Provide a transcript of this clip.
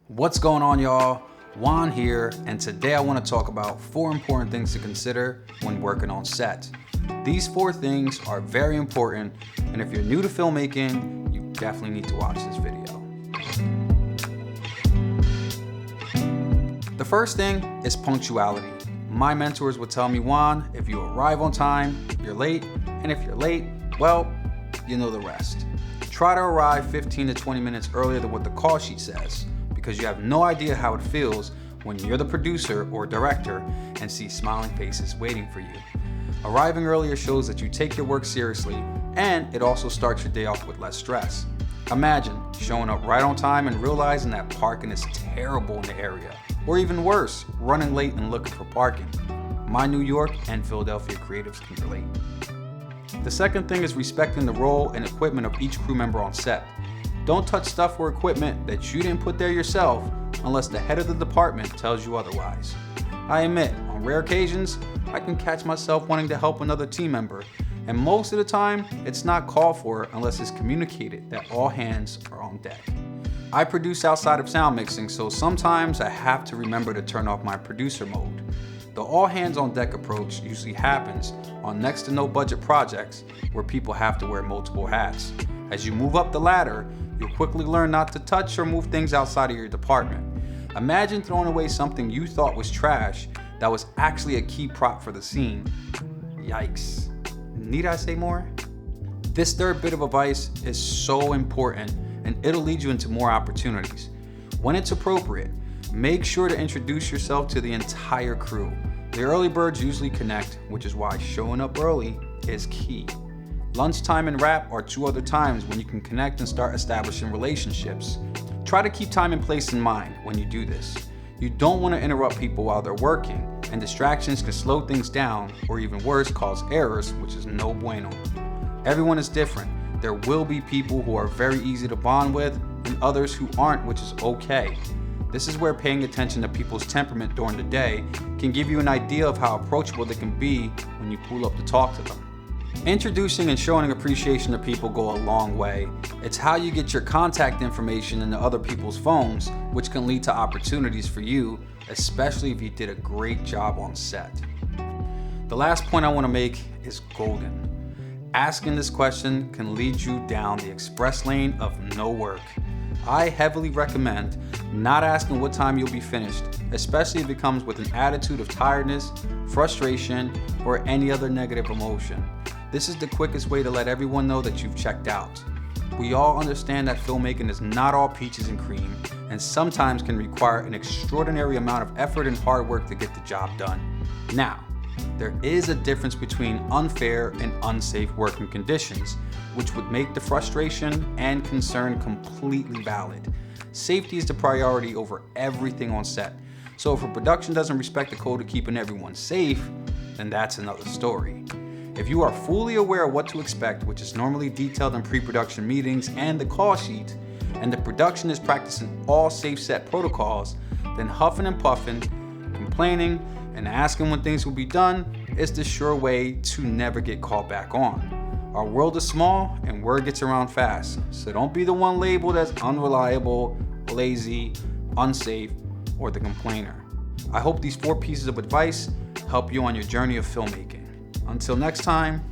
What's going on, y'all? Juan here, and today I want to talk about 4 important things to consider when working on set. These 4 things are very important, and if you're new to filmmaking, you definitely need to watch this video. The first thing is punctuality. My mentors would tell me, Juan, if you arrive on time, you're late, and if you're late, well, you know the rest. Try to arrive 15 to 20 minutes earlier than what the call sheet says, because you have no idea how it feels when you're the producer or director and see smiling faces waiting for you. Arriving earlier shows that you take your work seriously, and it also starts your day off with less stress. Imagine showing up right on time and realizing that parking is terrible in the area, or even worse, running late and looking for parking. My New York and Philadelphia creatives can relate. The second thing is respecting the role and equipment of each crew member on set. Don't touch stuff or equipment that you didn't put there yourself unless the head of the department tells you otherwise. I admit, on rare occasions, I can catch myself wanting to help another team member, and most of the time, it's not called for unless it's communicated that all hands are on deck. I produce outside of sound mixing, so sometimes I have to remember to turn off my producer mode. The all hands on deck approach usually happens on next to no budget projects where people have to wear multiple hats. As you move up the ladder, you'll quickly learn not to touch or move things outside of your department. Imagine throwing away something you thought was trash that was actually a key prop for the scene. Yikes. Need I say more? This third bit of advice is so important, and it'll lead you into more opportunities. When it's appropriate, make sure to introduce yourself to the entire crew. The early birds usually connect, which is why showing up early is key. Lunchtime and wrap are 2 other times when you can connect and start establishing relationships. Try to keep time and place in mind when you do this. You don't want to interrupt people while they're working, and distractions can slow things down or even worse, cause errors, which is no bueno. Everyone is different. There will be people who are very easy to bond with and others who aren't, which is okay. This is where paying attention to people's temperament during the day can give you an idea of how approachable they can be when you pull up to talk to them. Introducing and showing appreciation to people go a long way. It's how you get your contact information into other people's phones, which can lead to opportunities for you, especially if you did a great job on set. The last point I want to make is golden. Asking this question can lead you down the express lane of no work. I heavily recommend not asking what time you'll be finished, especially if it comes with an attitude of tiredness, frustration, or any other negative emotion. This is the quickest way to let everyone know that you've checked out. We all understand that filmmaking is not all peaches and cream, and sometimes can require an extraordinary amount of effort and hard work to get the job done. Now, there is a difference between unfair and unsafe working conditions, which would make the frustration and concern completely valid. Safety is the priority over everything on set. So if a production doesn't respect the code of keeping everyone safe, then that's another story. If you are fully aware of what to expect, which is normally detailed in pre-production meetings and the call sheet, and the production is practicing all safe set protocols, then huffing and puffing, complaining, and asking when things will be done is the sure way to never get called back on. Our world is small and word gets around fast, so don't be the one labeled as unreliable, lazy, unsafe, or the complainer. I hope these 4 pieces of advice help you on your journey of filmmaking. Until next time,